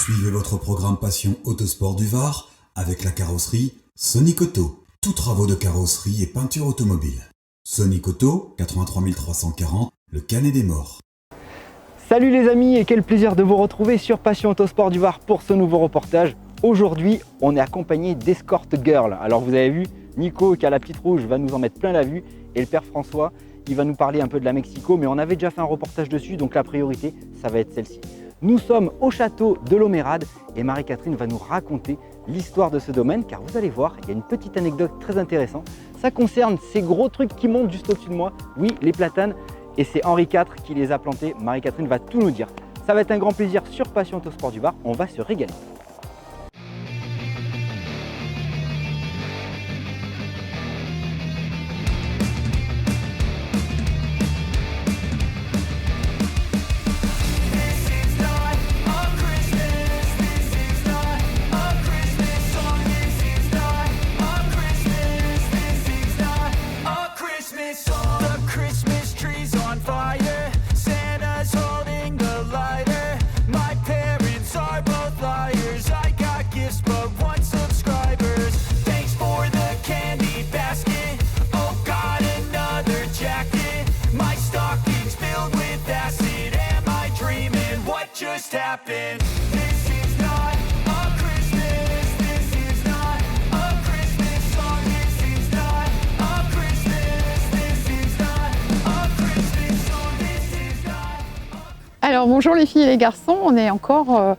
Suivez votre programme Passion Autosport du Var avec la carrosserie Sonic Auto. Tous travaux de carrosserie et peinture automobile. Sonic Auto, 83 340, le Canet des Morts. Salut les amis et quel plaisir de vous retrouver sur Passion Autosport du Var pour ce nouveau reportage. Aujourd'hui, on est accompagné d'Escort Girl. Alors vous avez vu, Nico qui a la petite rouge va nous en mettre plein la vue et le père François, il va nous parler un peu de la Mexico, mais on avait déjà fait un reportage dessus, donc la priorité, ça va être celle-ci. Nous sommes au château de Lomérade et Marie-Catherine va nous raconter l'histoire de ce domaine, car vous allez voir, il y a une petite anecdote très intéressante. Ça concerne ces gros trucs qui montent juste au-dessus de moi, oui, les platanes, et c'est Henri IV qui les a plantés. Marie-Catherine va tout nous dire. Ça va être un grand plaisir sur Passion Autosport du Var, on va se régaler. Alors bonjour les filles et les garçons, on est encore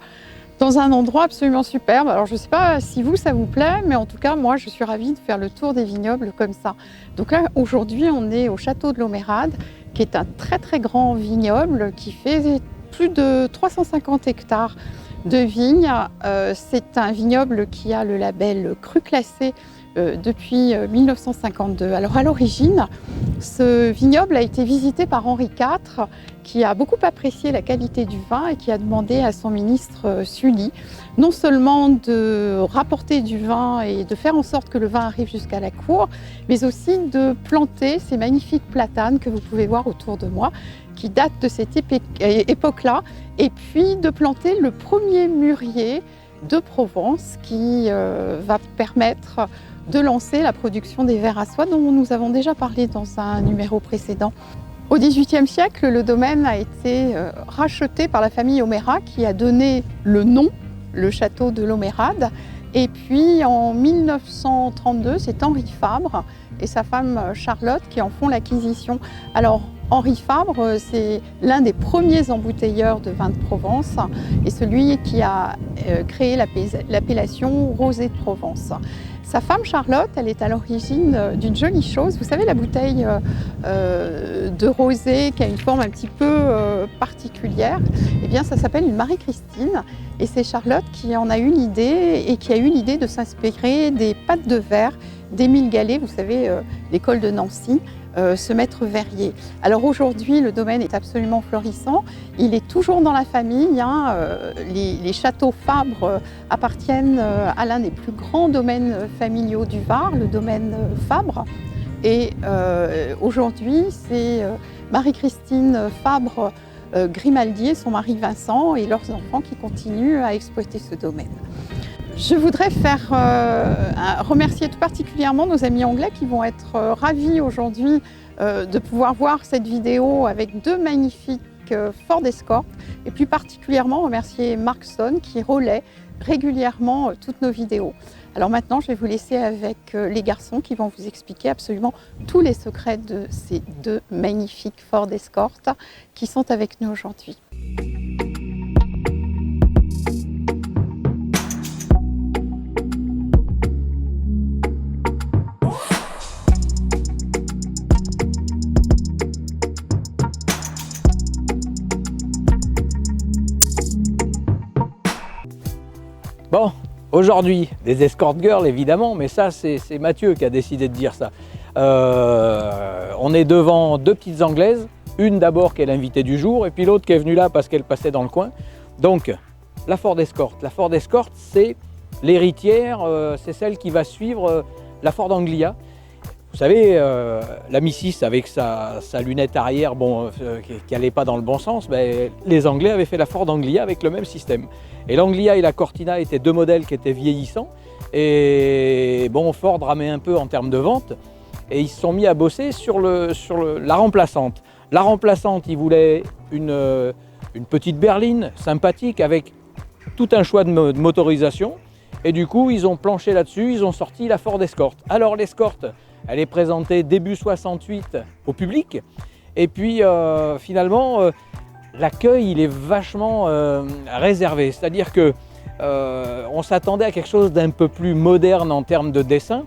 dans un endroit absolument superbe. Alors je ne sais pas si vous ça vous plaît, mais en tout cas moi je suis ravie de faire le tour des vignobles comme ça. Donc là aujourd'hui on est au château de Lomérade, qui est un très grand vignoble qui fait plus de 350 hectares de vignes. C'est un vignoble qui a le label cru classé depuis 1952. Alors à l'origine, ce vignoble a été visité par Henri IV, qui a beaucoup apprécié la qualité du vin et qui a demandé à son ministre Sully non seulement de rapporter du vin et de faire en sorte que le vin arrive jusqu'à la cour, mais aussi de planter ces magnifiques platanes que vous pouvez voir autour de moi, qui datent de cette époque-là, et puis de planter le premier mûrier de Provence qui va permettre de lancer la production des verres à soie dont nous avons déjà parlé dans un numéro précédent. Au XVIIIe siècle, le domaine a été racheté par la famille O'Meara qui a donné le nom, le château de Lomérade. Et puis en 1932, c'est Henri Fabre et sa femme Charlotte qui en font l'acquisition. Alors Henri Fabre, c'est l'un des premiers embouteilleurs de vin de Provence et celui qui a créé l'appellation Rosé de Provence. Sa femme Charlotte, elle est à l'origine d'une jolie chose. Vous savez, la bouteille de rosé qui a une forme un petit peu particulière, eh bien ça s'appelle une Marie-Christine. Et c'est Charlotte qui en a eu l'idée et qui a eu l'idée de s'inspirer des pâtes de verre d'Émile Gallet, vous savez, l'école de Nancy, ce maître verrier. Alors aujourd'hui, le domaine est absolument florissant. Il est toujours dans la famille. Les châteaux Fabre appartiennent à l'un des plus grands domaines familiaux du Var, le domaine Fabre. Et aujourd'hui, c'est Marie-Christine Fabre Grimaldi et son mari Vincent et leurs enfants qui continuent à exploiter ce domaine. Je voudrais remercier tout particulièrement nos amis anglais qui vont être ravis aujourd'hui de pouvoir voir cette vidéo avec deux magnifiques Ford Escort et plus particulièrement remercier Mark Stone qui relaie régulièrement toutes nos vidéos. Alors maintenant, je vais vous laisser avec les garçons qui vont vous expliquer absolument tous les secrets de ces deux magnifiques Ford Escort qui sont avec nous aujourd'hui. Bon, aujourd'hui, des escort girls évidemment, mais ça c'est Mathieu qui a décidé de dire ça. On est devant deux petites Anglaises, une d'abord qui est l'invitée du jour et puis l'autre qui est venue là parce qu'elle passait dans le coin. Donc la Ford Escort. La Ford Escort c'est l'héritière, c'est celle qui va suivre la Ford Anglia. Vous savez, la Mi-6 avec sa lunette arrière qui n'allait pas dans le bon sens, les Anglais avaient fait la Ford Anglia avec le même système. Et l'Anglia et la Cortina étaient deux modèles qui étaient vieillissants. Et Ford ramait un peu en termes de vente. Et ils se sont mis à bosser sur la remplaçante. La remplaçante, ils voulaient une petite berline sympathique avec tout un choix de motorisation. Et du coup, ils ont planché là-dessus, ils ont sorti la Ford Escort. Alors l'Escort, elle est présentée début 68 au public. Et puis finalement, l'accueil, il est vachement réservé. C'est-à-dire que on s'attendait à quelque chose d'un peu plus moderne en termes de dessin.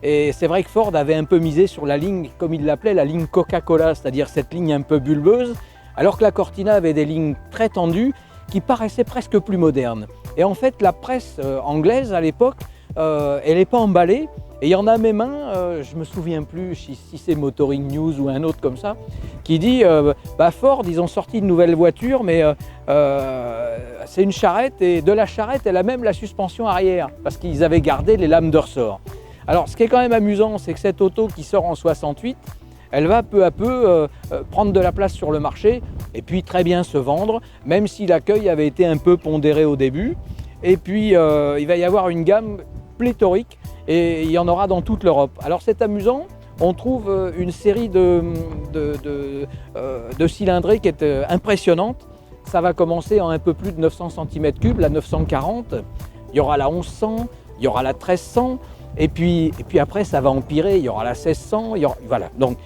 Et c'est vrai que Ford avait un peu misé sur la ligne, comme il l'appelait, la ligne Coca-Cola, c'est-à-dire cette ligne un peu bulbeuse, alors que la Cortina avait des lignes très tendues qui paraissaient presque plus modernes. Et en fait, la presse anglaise à l'époque, elle n'est pas emballée. Et il y en a même un, je ne me souviens plus si c'est Motoring News ou un autre comme ça, qui dit Ford, ils ont sorti une nouvelle voiture, mais c'est une charrette, et de la charrette, elle a même la suspension arrière, parce qu'ils avaient gardé les lames de ressort. Alors, ce qui est quand même amusant, c'est que cette auto qui sort en 68, elle va peu à peu prendre de la place sur le marché, et puis très bien se vendre, même si l'accueil avait été un peu pondéré au début. Et puis, il va y avoir une gamme pléthorique, et il y en aura dans toute l'Europe. Alors c'est amusant, on trouve une série de cylindrées qui est impressionnante. Ça va commencer en un peu plus de 900 cm3, la 940, il y aura la 1100, il y aura la 1300, et puis après ça va empirer, il y aura la 1600, voilà. Donc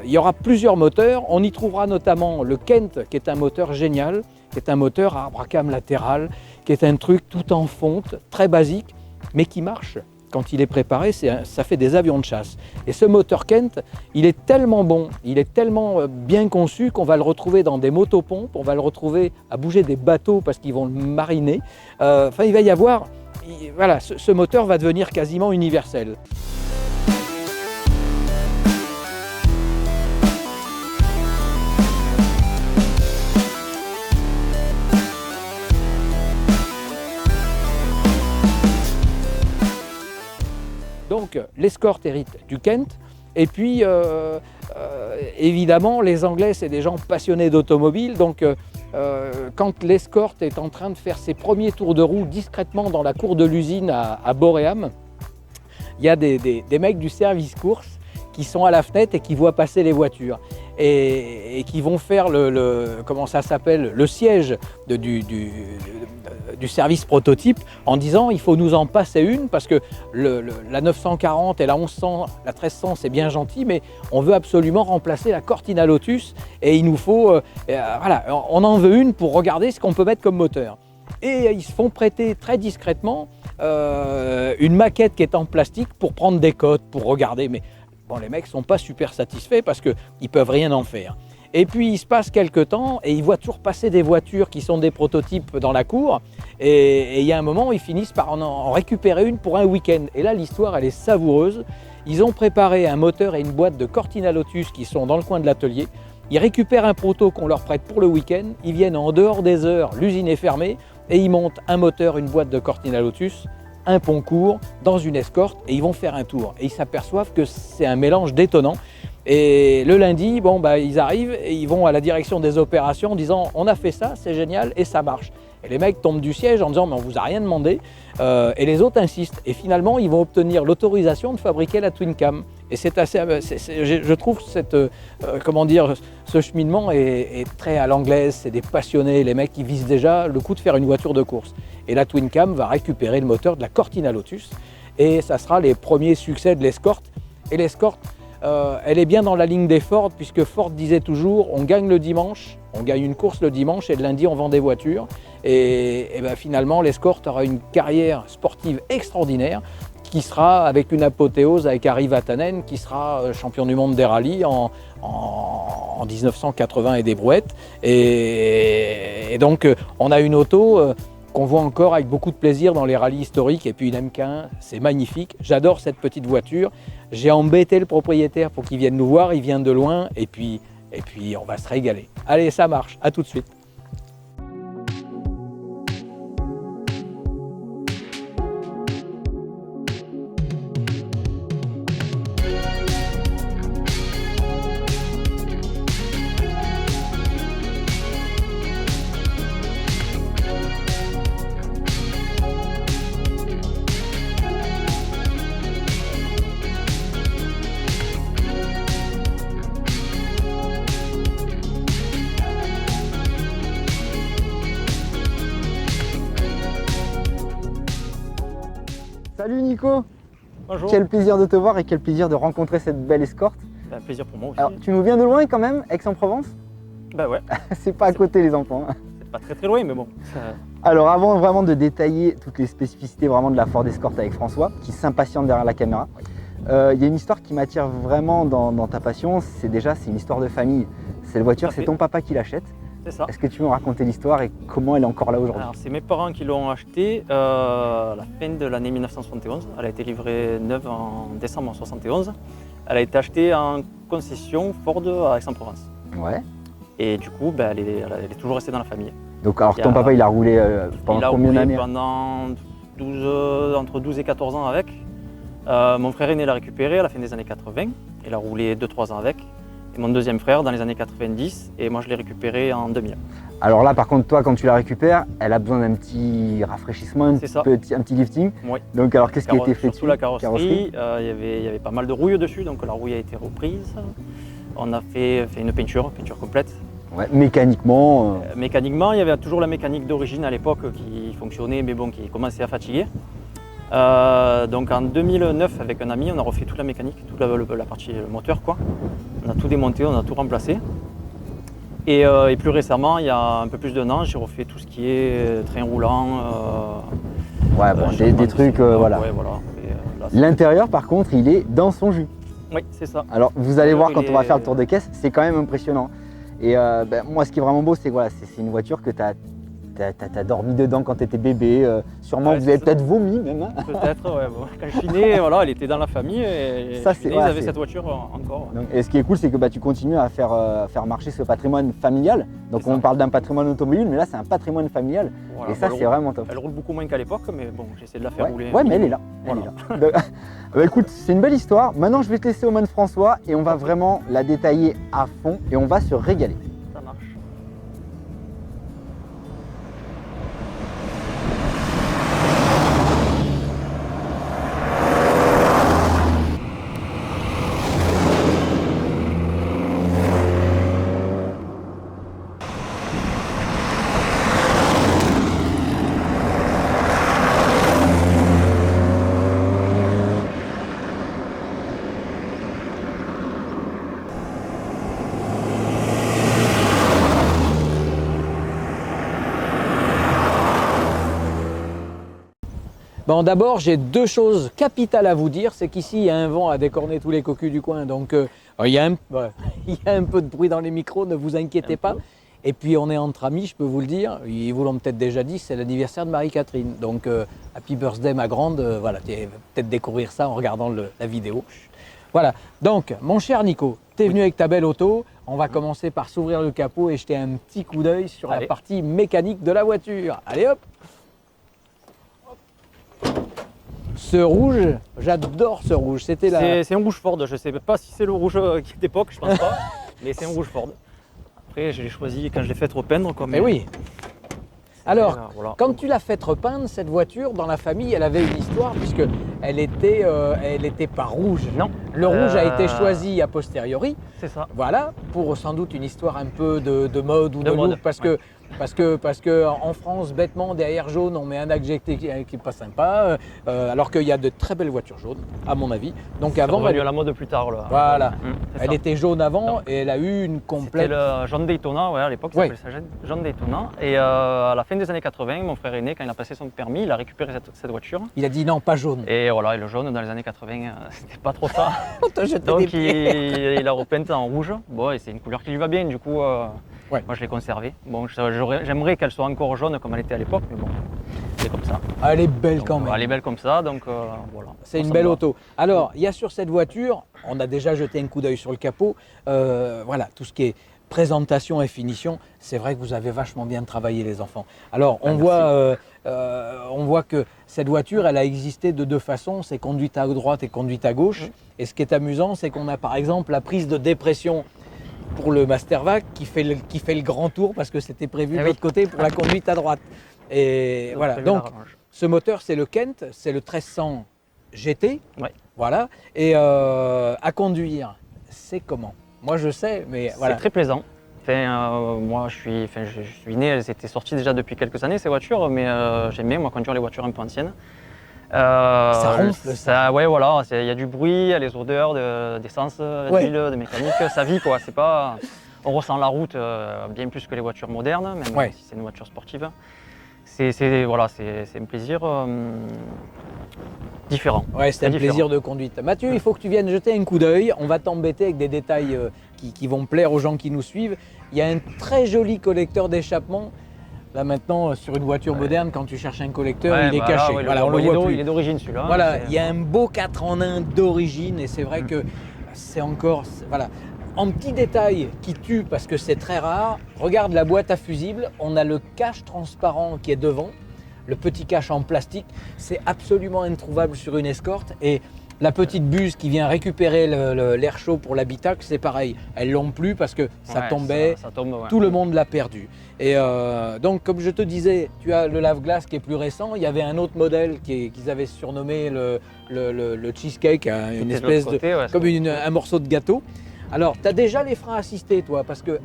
il y aura plusieurs moteurs, on y trouvera notamment le Kent qui est un moteur génial, qui est un moteur à abracam latéral, qui est un truc tout en fonte, très basique, mais qui marche. Quand il est préparé, ça fait des avions de chasse. Et ce moteur Kent, il est tellement bon, il est tellement bien conçu qu'on va le retrouver dans des motopompes, on va le retrouver à bouger des bateaux parce qu'ils vont le mariner. Il va y avoir, voilà, ce moteur va devenir quasiment universel. Donc l'Escort hérite du Kent, et puis évidemment les Anglais c'est des gens passionnés d'automobile, donc quand l'Escort est en train de faire ses premiers tours de roue discrètement dans la cour de l'usine à Boréam, il y a des mecs du service course qui sont à la fenêtre et qui voient passer les voitures et qui vont faire comment ça s'appelle, le siège du service prototype en disant il faut nous en passer une parce que la 940 et la 1100, la 1300 c'est bien gentil, mais on veut absolument remplacer la Cortina Lotus et il nous faut, voilà, on en veut une pour regarder ce qu'on peut mettre comme moteur. Et ils se font prêter très discrètement une maquette qui est en plastique pour prendre des cotes, pour regarder, mais bon, les mecs ne sont pas super satisfaits parce qu'ils ne peuvent rien en faire. Et puis il se passe quelques temps et ils voient toujours passer des voitures qui sont des prototypes dans la cour. Et il y a un moment où ils finissent par en récupérer une pour un week-end. Et là, l'histoire, elle est savoureuse. Ils ont préparé un moteur et une boîte de Cortina Lotus qui sont dans le coin de l'atelier. Ils récupèrent un proto qu'on leur prête pour le week-end. Ils viennent en dehors des heures, l'usine est fermée, et ils montent un moteur, une boîte de Cortina Lotus, un pont court, dans une Escort, et ils vont faire un tour. Et ils s'aperçoivent que c'est un mélange détonnant. Et le lundi, ils arrivent et ils vont à la direction des opérations en disant « on a fait ça, c'est génial et ça marche ». Et les mecs tombent du siège en disant « mais on vous a rien demandé ». Et les autres insistent. Et finalement, ils vont obtenir l'autorisation de fabriquer la Twin Cam. Et c'est assez, je trouve ce cheminement est très à l'anglaise, c'est des passionnés, les mecs qui visent déjà le coup de faire une voiture de course. Et la Twin Cam va récupérer le moteur de la Cortina Lotus et ça sera les premiers succès de l'Escort. Et l'Escort, elle est bien dans la ligne des Ford, puisque Ford disait toujours on gagne le dimanche, on gagne une course le dimanche et le lundi on vend des voitures. Et finalement l'Escort aura une carrière sportive extraordinaire qui sera avec une apothéose avec Harry Vatanen qui sera champion du monde des rallyes en 1980 et des brouettes. Et donc on a une auto qu'on voit encore avec beaucoup de plaisir dans les rallyes historiques, et puis une MK1, c'est magnifique. J'adore cette petite voiture. J'ai embêté le propriétaire pour qu'il vienne nous voir, il vient de loin, et puis on va se régaler. Allez, ça marche, à tout de suite. Salut Nico. Bonjour. Quel plaisir de te voir et quel plaisir de rencontrer cette belle escorte. Un plaisir pour moi aussi. Alors, tu nous viens de loin quand même, Aix-en-Provence? Bah ouais, C'est pas à côté les enfants. c'est pas très très loin, mais bon. Alors avant vraiment de détailler toutes les spécificités vraiment de la Ford Escort avec François, qui s'impatiente derrière la caméra, il y a une histoire qui m'attire vraiment dans ta passion, c'est une histoire de famille. Cette voiture, c'est ton papa qui l'achète. C'est ça. Est-ce que tu peux me raconter l'histoire et comment elle est encore là aujourd'hui? Alors c'est mes parents qui l'ont acheté à la fin de l'année 1971. Elle a été livrée neuve en décembre 1971. Elle a été achetée en concession Ford à Aix-en-Provence. Ouais. Et du coup, elle est toujours restée dans la famille. Donc alors Il y ton a- papa il a roulé pendant Il a combien roulé d'années? pendant entre 12 et 14 ans avec. Mon frère aîné l'a récupéré à la fin des années 80. Il a roulé 2-3 ans avec. Et mon deuxième frère dans les années 90. Et moi je l'ai récupéré en 2000. Alors là par contre toi quand tu la récupères, elle a besoin d'un petit rafraîchissement, C'est ça. un petit lifting. Oui. Donc alors qu'est-ce qui a été fait Surtout dessus? la carrosserie, il y avait pas mal de rouille dessus, donc la rouille a été reprise. On a fait une peinture complète. Ouais, mécaniquement. Mécaniquement, il y avait toujours la mécanique d'origine à l'époque qui fonctionnait, mais bon, qui commençait à fatiguer. Donc en 2009, avec un ami, on a refait toute la mécanique, toute la partie moteur, quoi. On a tout démonté, on a tout remplacé. Et plus récemment, il y a un peu plus d'un an, j'ai refait tout ce qui est train roulant. Ouais, bon, des trucs, voilà. Ouais, voilà. Et, là, c'est- L'intérieur par contre il est dans son jus. Oui, c'est ça. Alors vous allez voir quand Il on va est- faire le tour de caisse, c'est quand même impressionnant. Et moi ce qui est vraiment beau c'est que voilà, c'est une voiture que tu as dormi dedans quand tu étais bébé. Sûrement Ouais, vous c'est avez ça. peut-être vomi même. Hein. Peut-être, ouais. Bon, quand je suis né, voilà, elle était dans la famille et Ça, je suis c'est- né, ouais, ils avaient c'est- cette voiture encore. Donc, et ce qui est cool c'est que tu continues à faire marcher ce patrimoine familial. Donc C'est ça. on parle d'un patrimoine automobile mais là c'est un patrimoine familial. Voilà, Et ça bon, c'est vraiment top. Elle roule beaucoup moins qu'à l'époque, mais bon, j'essaie de la faire rouler. Ouais, mais elle est là. Voilà. Elle est là. Bah, écoute, c'est une belle histoire. Maintenant, je vais te laisser aux mains de François et on va vraiment la détailler à fond et on va se régaler. Ça marche. Bon, d'abord, j'ai deux choses capitales à vous dire. C'est qu'ici, il y a un vent à décorner tous les cocus du coin. Donc, il y a un peu de bruit dans les micros, ne vous inquiétez pas. Et puis, on est entre amis, je peux vous le dire. Ils vous l'ont peut-être déjà dit, c'est l'anniversaire de Marie-Catherine. Donc, happy birthday, ma grande. Voilà, tu vas peut-être découvrir ça en regardant la vidéo. Voilà. Donc, mon cher Nico, tu es venu avec ta belle auto. On va commencer par s'ouvrir le capot et jeter un petit coup d'œil sur la Allez. partie mécanique de la voiture. Allez hop! Ce rouge, j'adore ce rouge. C'était la. C'est un rouge Ford, je sais pas si c'est le rouge d'époque, je pense pas, mais c'est un rouge Ford. Après, je l'ai choisi quand je l'ai fait repeindre. Comme, Mais oui. Alors, voilà. quand tu l'as fait repeindre, cette voiture, dans la famille, elle avait une histoire puisque elle était pas rouge. Non. Le rouge a été choisi a posteriori. C'est ça. Voilà, pour sans doute une histoire un peu de mode ou de, De mode, look, parce que en France, bêtement, derrière jaune, on met un adjectif qui n'est pas sympa, alors qu'il y a de très belles voitures jaunes, à mon avis. Donc C'est avant, revenu à la mode plus tard. Là. Voilà. C'est elle ça. était jaune avant Non. et elle a eu une C'était complète. le John Daytona, ouais, à l'époque, ça Ouais. s'appelait ça John Daytona. Et à la fin des années 80, mon frère aîné, quand il a passé son permis, il a récupéré cette voiture. Il a dit non, pas jaune. Et voilà, et le jaune, dans les années 80, c'était pas trop ça. On t'a jeté des Donc pieds. il a repeint en rouge. Bon, et c'est une couleur qui lui va bien, du coup, Ouais. moi je l'ai conservée. Bon, j'aimerais qu'elle soit encore jaune comme elle était à l'époque, mais bon, c'est comme ça. Elle est belle Donc, quand même. elle est belle comme ça, donc voilà. C'est Moi, une ça belle me va. auto. Alors, il y a sur cette voiture, on a déjà jeté un coup d'œil sur le capot, voilà, tout ce qui est présentation et finition, c'est vrai que vous avez vachement bien travaillé les enfants. Alors, on voit que cette voiture, elle a existé de deux façons, c'est conduite à droite et conduite à gauche. Et ce qui est amusant, c'est qu'on a par exemple la prise de dépression pour le Mastervac qui fait le grand tour parce que c'était prévu de Eh oui. l'autre côté pour la conduite à droite. Et voilà, prévu donc l'arrange. ce moteur, c'est le Kent, c'est le 1300 GT. Ouais. Voilà. Et à conduire, c'est comment? Moi, je sais, mais voilà. C'est très plaisant. Enfin, moi, je suis né, elles étaient sorties déjà depuis quelques années, ces voitures, mais j'aime bien, moi, conduire les voitures un peu anciennes. Ça ronfle, Ouais, voilà, il y a du bruit, il y a les odeurs d'essence, d'huile, de mécanique, ça vit quoi. C'est pas, on ressent la route bien plus que les voitures modernes, même si c'est une voiture sportive. Voilà, c'est un plaisir différent. Ouais, c'est un plaisir de conduite. Mathieu, il faut que tu viennes jeter un coup d'œil. On va t'embêter avec des détails qui vont plaire aux gens qui nous suivent. Il y a un très joli collecteur d'échappement. Là maintenant, sur une voiture moderne, quand tu cherches un collecteur, il est caché. Voilà, on le voit plus. Il est d'origine celui-là. Voilà, il y a un beau 4 en 1 d'origine et c'est vrai que c'est encore... Voilà. En petit détail qui tue parce que c'est très rare, regarde la boîte à fusible, on a le cache transparent qui est devant, le petit cache en plastique, c'est absolument introuvable sur une escorte et la petite buse qui vient récupérer l'air chaud pour l'habitacle, c'est pareil, elles l'ont plus parce que ça tombait, ça tombe, tout le monde l'a perdu. Et donc comme je te disais, tu as le lave-glace qui est plus récent, il y avait un autre modèle qu'ils avaient surnommé le cheesecake, une espèce de, comme un morceau de gâteau. Alors, tu as déjà les freins assistés, toi, parce qu'elles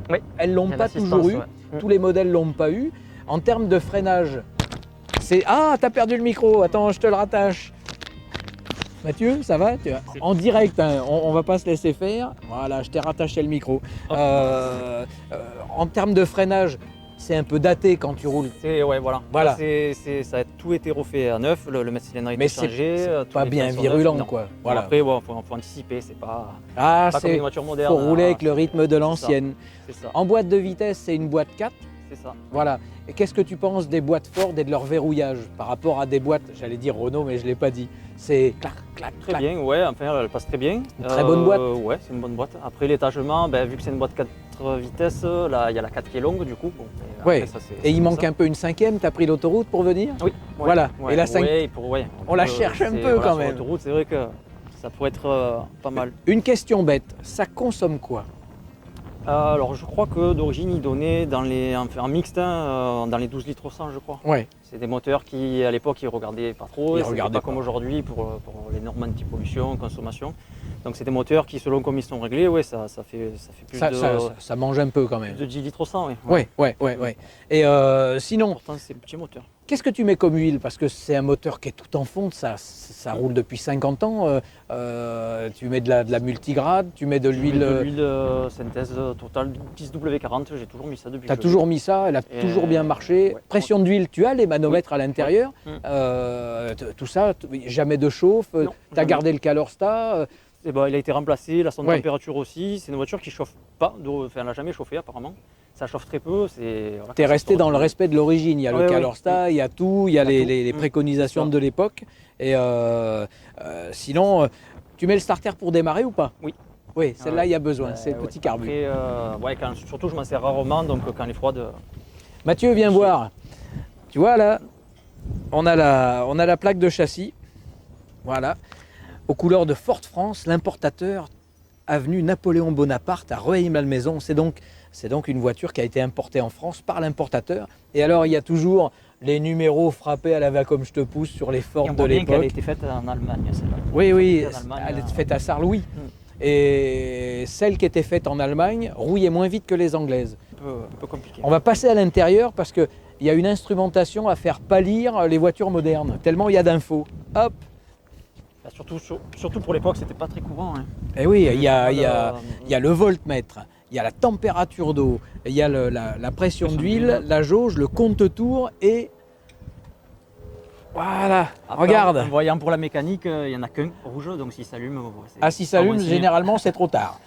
ne l'ont pas toujours eu. Tous les modèles ne l'ont pas eu. En termes de freinage, c'est... Ah, tu as perdu le micro. Attends, je te le rattache. Mathieu, ça va? En direct, hein, on ne va pas se laisser faire. Voilà, je t'ai rattaché le micro. En termes de freinage, c'est un peu daté quand tu roules. Voilà. Ça a tout été refait à neuf, le mètre cylindre a été changé. C'est pas bien virulent, quoi. Voilà. Après, faut anticiper, c'est pas comme une voiture moderne. Il faut rouler avec le rythme de l'ancienne. C'est ça. En boîte de vitesse, c'est une boîte 4. C'est ça. Voilà. Et qu'est-ce que tu penses des boîtes Ford et de leur verrouillage par rapport à des boîtes, j'allais dire Renault, mais je ne l'ai pas dit. C'est clac, clac, très clac. bien, ouais, enfin elle passe très bien. Une très bonne boîte. Ouais, c'est une bonne boîte. Après l'étagement, vu que c'est une boîte 4 vitesses, là il y a la 4 qui est longue du coup. Bon, et il manque un peu une 5e, tu as pris l'autoroute pour venir? Oui. Voilà. Et la 5 on la cherche un peu quand même. Sur l'autoroute, c'est vrai que ça pourrait être pas mal. Une question bête, ça consomme quoi? Alors je crois que d'origine ils donnaient en mixte dans les 12 litres au 100 je crois. Ouais. C'est des moteurs qui à l'époque ils regardaient pas trop, pas comme aujourd'hui pour les normes anti-pollution, consommation. Donc c'est des moteurs qui selon comme ils sont réglés, ça fait plus ça mange un peu quand même. Plus de 10 litres au 100, Ouais. Et sinon, pourtant c'est un petit moteur. Qu'est-ce que tu mets comme huile? Parce que c'est un moteur qui est tout en fonte, ça roule depuis 50 ans. Tu mets de la multigrade, tu mets de l'huile... De l'huile synthèse totale 10W40, j'ai toujours mis ça depuis. Tu as toujours mis ça, elle a toujours bien marché. Pression d'huile, tu as les manomètres à l'intérieur. Tout ça, jamais de chauffe, tu as gardé le Calorstat. Il a été remplacé, la sonde température aussi. C'est une voiture qui ne chauffe pas, elle n'a jamais chauffé apparemment. Ça chauffe très peu. Tu es resté dans le respect de l'origine. Il y a le Calorstat, il y a tout, il y a les préconisations de l'époque. Et sinon, tu mets le starter pour démarrer ou pas? Oui. Oui, celle-là, il y a besoin, c'est le petit carbu. Surtout, je m'en sers rarement, donc quand elle est froide. Mathieu, viens voir. Tu vois là, on a la plaque de châssis. Voilà. Aux couleurs de Ford France, l'importateur avenue Napoléon Bonaparte à Rueil-Malmaison. C'est donc une voiture qui a été importée en France par l'importateur. Et alors, il y a toujours les numéros frappés à la va comme je te pousse sur les Ford de l'époque. Elle a été faite en Allemagne, celle-là. Oui, elle est faite à Sarre-Louis. Et celle qui était faite en Allemagne rouillait moins vite que les anglaises. Un peu compliqué. On va passer à l'intérieur parce qu'il y a une instrumentation à faire pâlir les voitures modernes, tellement il y a d'infos. Hop. Surtout pour l'époque, c'était pas très courant. Et oui, il y a le voltmètre, il y a la température d'eau, il y a la pression d'huile, la jauge, le compte-tours et... Voilà, regarde. En voyant pour la mécanique, il n'y en a qu'un rouge, donc s'il s'allume... s'il s'allume, généralement c'est trop tard.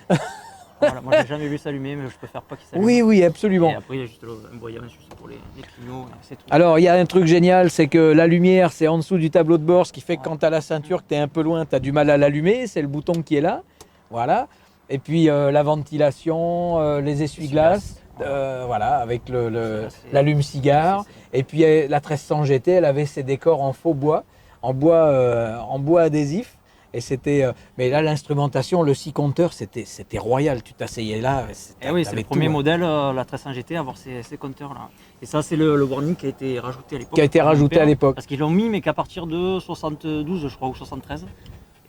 Voilà, moi, je n'ai jamais vu s'allumer, mais je préfère pas qu'il s'allume. Oui, absolument. Et après, il y a juste un voyant pour les clignaux, c'est tout. Alors, il y a un truc génial, c'est que la lumière, c'est en dessous du tableau de bord, ce qui fait que quand tu as la ceinture, que tu es un peu loin, tu as du mal à l'allumer. C'est le bouton qui est là. Voilà. Et puis, la ventilation, les essuie-glaces, voilà, avec l'allume-cigare. Et puis, la 1300 GT, elle avait ses décors en faux bois, en bois adhésif. Et c'était, mais là l'instrumentation, le 6 compteurs, c'était royal. Tu t'asseyais là. Oui, c'est le premier modèle, la 1300 GT, à avoir ces compteurs là. Et ça, c'est le warning qui a été rajouté à l'époque. Qui a été rajouté à l'époque. Parce qu'ils l'ont mis, mais qu'à partir de 72, je crois, ou 73.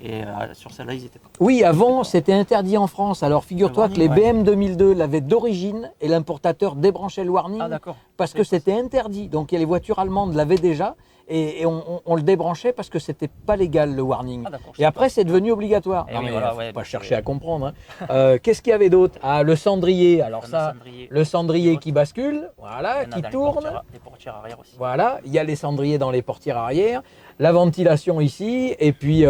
Et sur celle-là, ils étaient pas. Oui, avant, c'était interdit en France. Alors, figure-toi Le que les warning, BM 2002 l'avaient d'origine et l'importateur débranchait le warning D'accord. parce que c'était interdit. Donc, les voitures allemandes l'avaient déjà et on le débranchait parce que c'était pas légal le warning. Ah, d'accord. Et après, c'est devenu obligatoire. Eh Non, oui, mais voilà, faut ouais, pas donc chercher c'est- à comprendre. Hein. Qu'est-ce qu'il y avait d'autre? Ah, le cendrier. Alors ça, le cendrier qui bascule, voilà, qui tourne. Les portières arrière aussi. Voilà, il y a les cendriers dans les portières arrière, la ventilation ici, et puis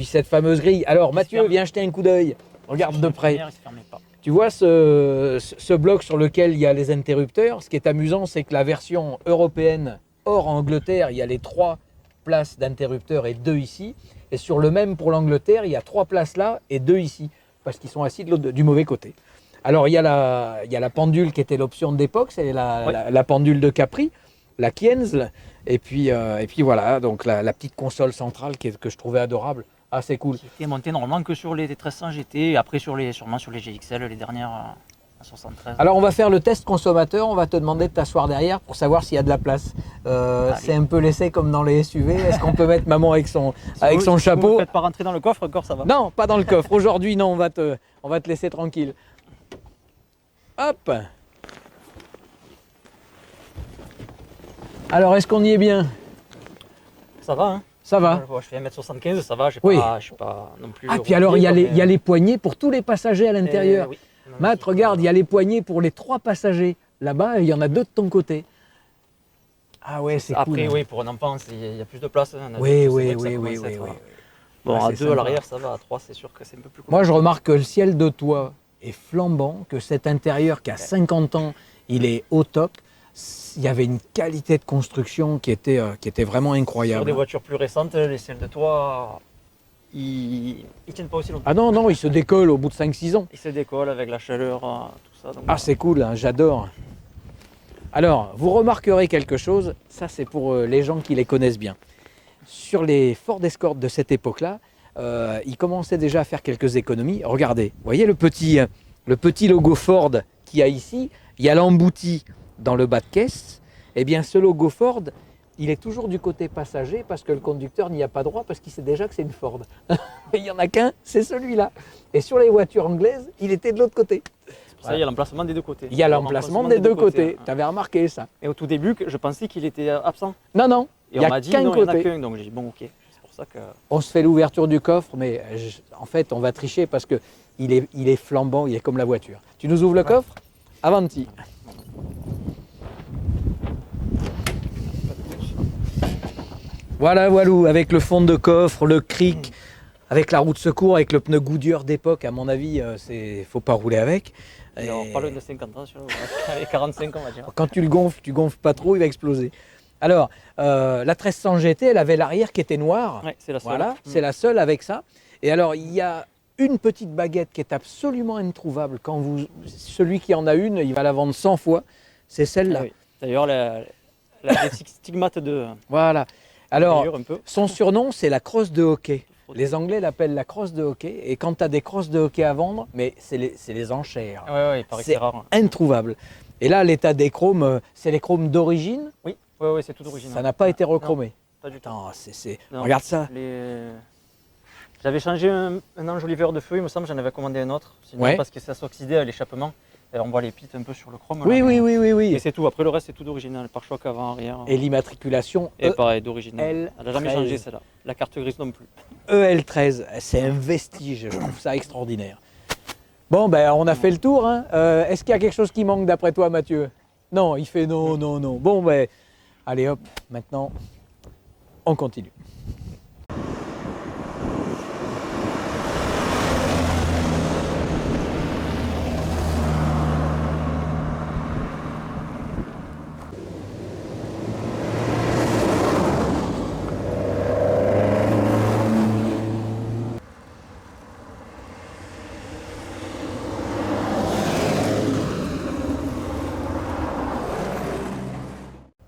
cette fameuse grille. Alors Mathieu, viens jeter un coup d'œil. Regarde de près. Il se fermait pas. Tu vois ce bloc sur lequel il y a les interrupteurs. Ce qui est amusant, c'est que la version européenne, hors Angleterre, il y a les 3 places d'interrupteurs et 2 ici. Et sur le même pour l'Angleterre, il y a 3 places là et 2 ici, parce qu'ils sont assis du mauvais côté. Alors il y a la pendule qui était l'option d'époque, c'est la pendule de Capri, la Kienzl. Et puis voilà, donc la petite console centrale que je trouvais adorable. Ah, c'est cool. Qui était monté normalement que sur les 1300 GT et après sûrement sur les GXL, les dernières à 73. Alors on va faire le test consommateur, on va te demander de t'asseoir derrière pour savoir s'il y a de la place. C'est un peu laissé comme dans les SUV, est-ce qu'on peut mettre maman avec son Si chapeau? vous ne faites pas rentrer dans le coffre, encore ça va. Non, pas dans le coffre. Aujourd'hui, non, on va te laisser tranquille. Hop. Alors, est-ce qu'on y est bien? Ça va, hein. Ça va. Je fais 1m75, ça va, je Oui. suis pas non plus. Ah, puis alors, il y a les poignées pour tous les passagers à l'intérieur. Oui. Matt, regarde, il y a les poignées pour les 3 passagers. Là-bas, il y en a 2 de ton côté. Ah ouais, c'est cool. Après, oui, pour un enfant, il y a plus de place. Hein. Oui. Bon, Ah, à c'est 2 sympa. à l'arrière, ça va. À 3, c'est sûr que c'est un peu plus compliqué. Moi, je remarque que le ciel de toit est flambant, que cet intérieur qui a 50 ans, il est au top. Il y avait une qualité de construction qui était vraiment Sur incroyable. des voitures plus récentes, les ciels de toit, ils tiennent pas aussi longtemps. Ah non, il se décolle au bout de 5-6 ans. Ils se décollent avec la chaleur, tout ça. Donc, Ah, c'est cool, hein, j'adore. Alors, vous remarquerez quelque chose, ça c'est pour les gens qui les connaissent bien. Sur les Ford Escort de cette époque-là, ils commençaient déjà à faire quelques économies. Regardez, vous voyez le petit logo Ford qu'il y a ici, il y a l'embouti dans le bas de caisse. Eh bien, ce logo Ford, il est toujours du côté passager parce que le conducteur n'y a pas droit parce qu'il sait déjà que c'est une Ford. Et il n'y en a qu'un, c'est celui-là. Et sur les voitures anglaises, il était de l'autre côté. c'est pour ça, il y a l'emplacement des deux côtés. Il y a l'emplacement des deux côtés. Tu avais remarqué ça? Et au tout début, je pensais qu'il était absent. Non. Et Il y on a m'a dit qu'un non, il n'y en a côté. qu'un. Donc j'ai dit bon, ok. C'est pour ça que. On se fait l'ouverture du coffre, mais en fait, on va tricher parce que il est flambant, il est comme la voiture. Tu nous ouvres le coffre? Avanti. Voilà, avec le fond de coffre, le cric, avec la roue de secours, avec le pneu Goodyear d'époque. À mon avis, faut pas rouler avec. Et on parle de 50 ans, avec 45 ans, on va dire. Quand tu gonfles pas trop, il va exploser. Alors, la 1300 GT, elle avait l'arrière qui était noir. Ouais, c'est la seule. Voilà, c'est la seule avec ça. Et alors, il y a une petite baguette qui est absolument introuvable. Celui qui en a une, il va la vendre 100 fois. C'est celle-là. Ah oui. D'ailleurs, la stigmate de. Voilà. Alors, D'ailleurs, un peu. son surnom, c'est la crosse de hockey. Les Anglais l'appellent la crosse de hockey. Et quand tu as des crosses de hockey à vendre, mais c'est les enchères. Ouais, il paraît que c'est rare. Introuvable. Et là, l'état des chromes, c'est les chromes d'origine. Oui, c'est tout d'origine. Ça n'a pas été rechromé. Pas du tout. Non, Non. Regarde ça. J'avais changé un enjoliveur de feu, il me semble, j'en avais commandé un autre. Sinon, Ouais. parce que ça s'oxydait à l'échappement. Et on voit les pits un peu sur le chrome. Oui, là. oui. Et c'est tout. Après, le reste, c'est tout d'original. Pare-choc avant, arrière. Et l'immatriculation Et pareil, d'origine. EL13. Elle n'a jamais changé, celle-là. La carte grise non plus. EL13, c'est un vestige, je trouve ça extraordinaire. Bon, ben on a fait le tour. Hein. Est-ce qu'il y a quelque chose qui manque d'après toi, Mathieu? Non, il fait non. Bon, ben, allez hop, maintenant, on continue.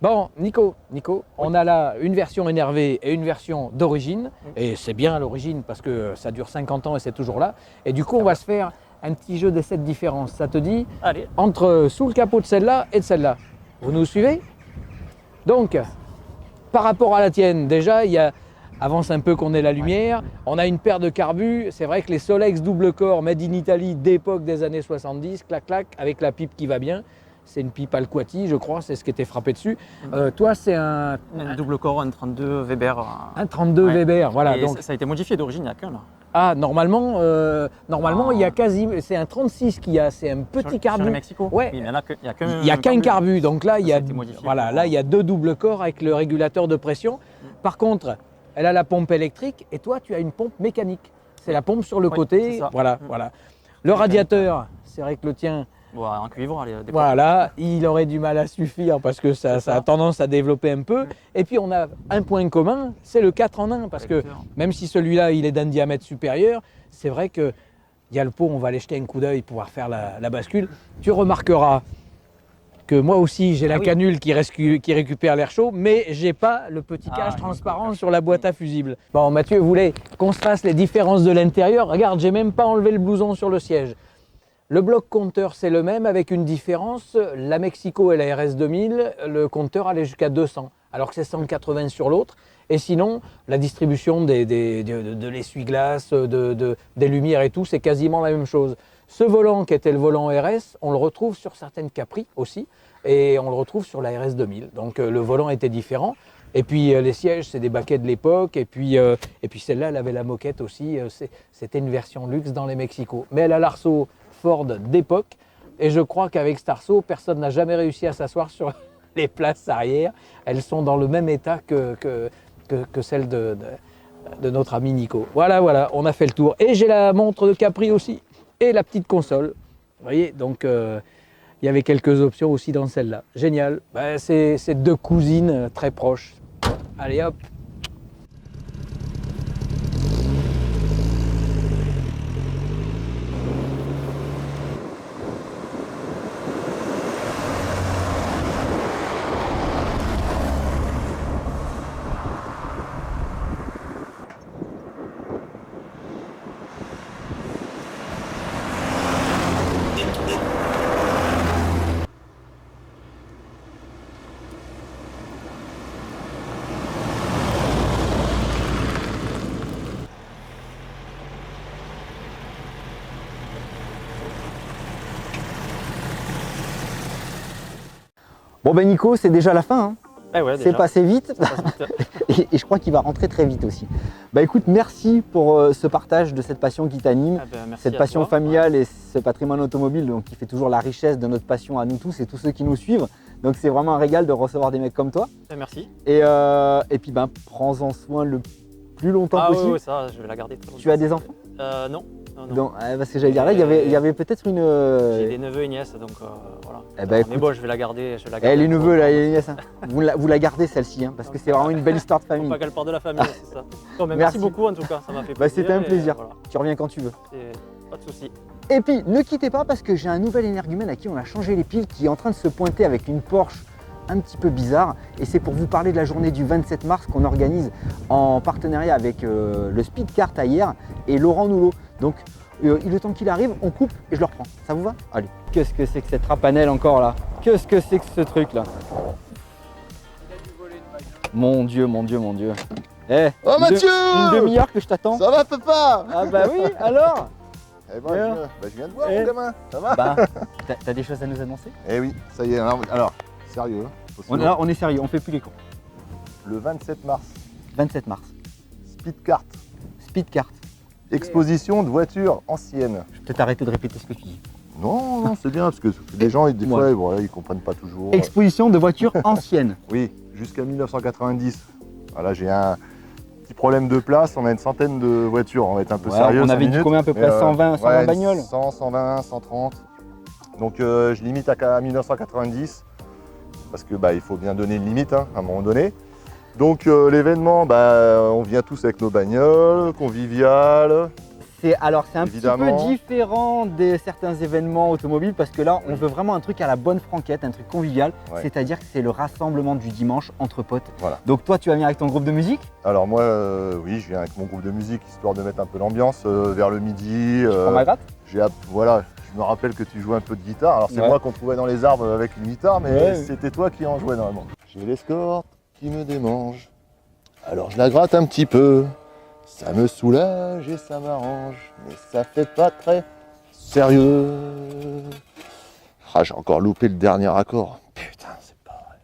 Bon, Nico, on a là une version énervée et une version d'origine. Et c'est bien l'origine parce que ça dure 50 ans et c'est toujours là. Et du coup, on va se faire un petit jeu d'essai de différence. Ça te dit? Allez. Entre sous le capot de celle-là et de celle-là. Vous nous suivez? Donc, par rapport à la tienne, déjà, il y a avance un peu qu'on ait la lumière. On a une paire de carbus. C'est vrai que les Solex double corps made in Italy d'époque des années 70, clac clac, avec la pipe qui va bien. C'est une pipe Alquati, je crois, c'est ce qui était frappé dessus. Toi, c'est un double corps, un 32 Weber. Un 32 Weber, voilà. Et Donc, ça a été modifié d'origine, il n'y a qu'un là. ah, normalement, il y a quasi, c'est un 36 qu'il y a, c'est un petit carbu. Sur le Mexico. Ouais. Oui, mais là, il n'y a qu'un carbu, donc là, il y a, voilà, là, il y a 2 doubles corps avec le régulateur de pression. Par contre, elle a la pompe électrique et toi, tu as une pompe mécanique. C'est la pompe sur le côté, voilà, voilà. Le radiateur, c'est vrai que le tien, bon, en cuivre, allez, voilà, il aurait du mal à suffire parce que ça a tendance à développer un peu. Et puis on a un point commun, c'est le 4 en 1 parce que même si celui-là il est d'un diamètre supérieur, c'est vrai qu'il y a le pot, on va aller jeter un coup d'œil pour pouvoir faire la bascule. Tu remarqueras que moi aussi j'ai la canule qui récupère l'air chaud, mais j'ai pas le petit cache transparent sur la boîte à fusible. Bon, Mathieu voulait qu'on se fasse les différences de l'intérieur. Regarde, j'ai même pas enlevé le blouson sur le siège. Le bloc compteur, c'est le même avec une différence. La Mexico et la RS 2000, le compteur allait jusqu'à 200, alors que c'est 180 sur l'autre. Et sinon, la distribution de l'essuie-glace, des lumières et tout, c'est quasiment la même chose. Ce volant qui était le volant RS, on le retrouve sur certaines Capri aussi, et on le retrouve sur la RS 2000. Donc le volant était différent. Et puis les sièges, c'est des baquets de l'époque. Et puis celle-là, elle avait la moquette aussi. C'était une version luxe dans les Mexico. Mais elle a l'arceau Ford d'époque. Et je crois qu'avec cet arceau, personne n'a jamais réussi à s'asseoir sur les places arrière. Elles sont dans le même état que celles de notre ami Nico. Voilà, voilà, on a fait le tour. Et j'ai la montre de Capri aussi. Et la petite console. Vous voyez, donc il y avait quelques options aussi dans celle-là. Génial. Ben, c'est 2 cousines très proches. Allez hop. Bon ben Nico, c'est déjà la fin, hein. Ouais, c'est passé vite. Et je crois qu'il va rentrer très vite aussi. Bah écoute, merci pour ce partage de cette passion qui t'anime, cette passion familiale et ce patrimoine automobile donc, qui fait toujours la richesse de notre passion à nous tous et tous ceux qui nous suivent. Donc c'est vraiment un régal de recevoir des mecs comme toi. Merci. Et puis ben, prends-en soin le plus longtemps possible. Oui, ça, je vais la garder. Tu as des enfants? Non. Donc, parce que j'allais dire là, il y avait peut-être une. J'ai des neveux et nièces, donc voilà. Eh ben, mais bon, je vais la garder. Les neveux, là, les nièces, hein. vous la gardez celle-ci, hein, parce que c'est vraiment une belle histoire de famille. Faut pas qu'elle parte de la famille, c'est ça. Bon, mais merci beaucoup en tout cas, ça m'a fait plaisir. C'était un plaisir. Voilà. Tu reviens quand tu veux. Pas de souci. Et puis, ne quittez pas parce que j'ai un nouvel énergumène à qui on a changé les piles, qui est en train de se pointer avec une Porsche un petit peu bizarre. Et c'est pour vous parler de la journée du 27 mars qu'on organise en partenariat avec le Speedkart hier et Laurent Noulot. Donc, le temps qu'il arrive, on coupe et je le reprends. Ça vous va? Allez. Qu'est-ce que c'est que cette rapanelle encore là? Qu'est-ce que c'est que ce truc là? Mon Dieu, mon Dieu, mon Dieu. Oh Mathieu! Une demi-heure que je t'attends. Ça va papa? Ah bah oui, alors? Eh ben, je viens de voir mon gamin, ça va? Bah, t'as des choses à nous annoncer? Eh oui, ça y est, alors sérieux. On est sérieux, on fait plus les cons. Le 27 mars. 27 mars. Speedkart. Speedkart. Exposition de voitures anciennes. Je vais peut-être arrêter de répéter ce que tu dis. Non, c'est bien, parce que les gens, des fois, voilà, ils comprennent pas toujours. Exposition de voitures anciennes. Oui, jusqu'à 1990. Voilà, j'ai un petit problème de place, on a une centaine de voitures, on va être un peu sérieux. On avait dit combien à peu près? 120 bagnoles? 100, 120, 130. Donc je limite à 1990, parce que il faut bien donner une limite à un moment donné. Donc l'événement, on vient tous avec nos bagnoles, convivial. C'est un petit peu différent de certains événements automobiles parce que là, on veut vraiment un truc à la bonne franquette, un truc convivial. Ouais. C'est-à-dire que c'est le rassemblement du dimanche entre potes. Voilà. Donc toi, tu vas venir avec ton groupe de musique? Alors moi, oui, je viens avec mon groupe de musique histoire de mettre un peu l'ambiance vers le midi. Tu prends ma gratte? Voilà, je me rappelle que tu jouais un peu de guitare. Alors c'est moi qu'on trouvait dans les arbres avec une guitare, mais c'était toi qui en jouais normalement. J'ai l'escorte qui me démange. Alors je la gratte un petit peu, ça me soulage et ça m'arrange, mais ça fait pas très sérieux. Ah, j'ai encore loupé le dernier accord. Putain, c'est pas vrai.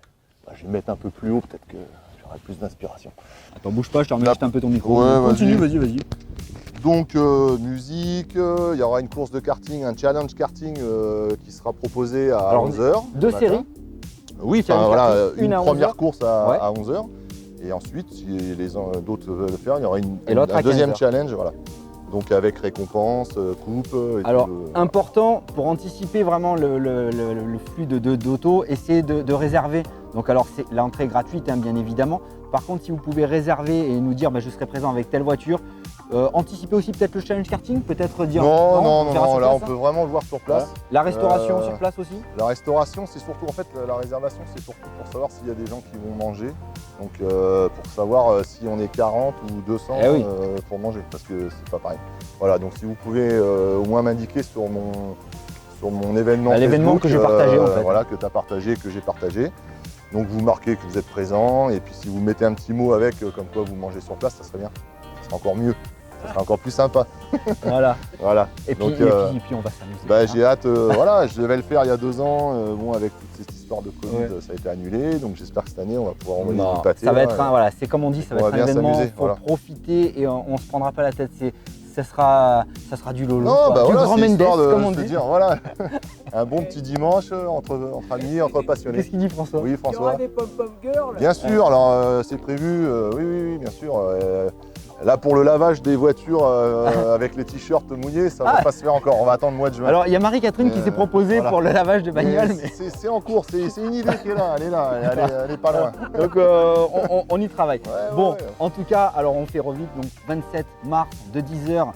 Bah, je vais me mettre un peu plus haut, peut-être que j'aurai plus d'inspiration. Attends, bouge pas, je te remets juste un peu ton micro. Ouais, Continue, vas-y. vas-y. Donc musique, il y aura une course de karting, un challenge karting qui sera proposé à Alors, 11h. Deux séries. Oui, Challenge enfin voilà, karting, une une à première 11h. course Ouais. à 11h. Et ensuite, si d'autres veulent le faire, il y aura Et l'autre à un deuxième 15h. challenge. Voilà. Donc avec récompense, coupe. Et Alors, tout important, pour anticiper vraiment le flux d'auto, essayez de réserver. Donc alors, c'est l'entrée est gratuite, hein, bien évidemment. Par contre, si vous pouvez réserver et nous dire je serai présent avec telle voiture, anticipez aussi peut-être le challenge karting, peut-être dire Non, on verra sur là on place, peut vraiment le voir sur place. Voilà. La restauration Euh, sur place aussi. La restauration, c'est surtout, en fait, la réservation, c'est surtout pour savoir s'il y a des gens qui vont manger. Donc, pour savoir si on est 40 ou 200 Eh oui. pour manger, parce que c'est pas pareil. Voilà, donc si vous pouvez au moins m'indiquer sur mon événement L'événement Facebook, que j'ai partagé, en fait. Voilà, que tu as partagé, que j'ai partagé. Donc, vous marquez que vous êtes présent, et puis si vous mettez un petit mot avec, comme quoi vous mangez sur place, ça serait bien. Ça serait encore mieux. Ça serait encore plus sympa. Voilà. Voilà. Et puis, Donc, et puis on va s'amuser. Bah, hein. j'ai hâte, voilà, je devais le faire il y a 2 ans, bon avec toute cette histoire de Covid, Ouais. ça a été annulé, donc j'espère que cette année on va pouvoir envoyer Non, du pâté. ça va là, être un, voilà, c'est comme on dit, ça va on être va un bien événement, s'amuser, faut voilà. profiter et on se prendra pas la tête. Ça sera du lolo, Non, quoi. bah Du voilà, grand c'est Mendes, histoire de comme on se dit. dire, voilà, un bon petit dimanche entre amis, entre passionnés. Qu'est-ce qu'il dit François? Oui, Il y aura François. des pom-pom girls. Bien sûr, alors c'est prévu, oui, bien sûr. Là pour le lavage des voitures avec les t-shirts mouillés, ça va pas se faire encore, on va attendre le mois de juin. Alors il y a Marie-Catherine qui s'est proposée voilà. pour le lavage de bagnole, mais... C'est en cours, c'est une idée qui est là, elle est pas loin. donc on y travaille. Ouais, Bon, ouais. en tout cas, alors on fait revite, donc 27 mars de 10h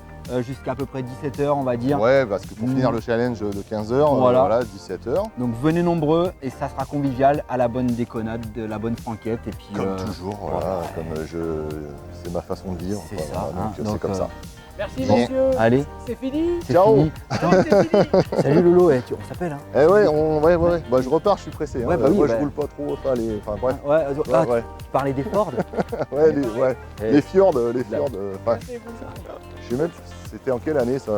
jusqu'à à peu près 17h on va dire. Ouais, parce que pour finir le challenge de 15h, Voilà. voilà, 17h. Donc venez nombreux et ça sera convivial à la bonne déconnade, de la bonne franquette et puis... Comme toujours, voilà, ouais. comme c'est ma façon de vivre. C'est voilà, ça, hein, donc c'est donc, comme ça. Merci Bon. messieurs. Allez, C'est fini. c'est Ciao. fini. C'est fini. Salut Lolo, on s'appelle hein. Eh ouais, ouais. Bah, je repars, je suis pressé. Hein. Ouais, bah oui, moi, bah. je roule pas trop. Enfin, bref. Ouais, ah, Ouais. tu parlais des Ford. Ouais, Eh. les fjords. Enfin, C'est bon. je sais même, c'était en quelle année ça?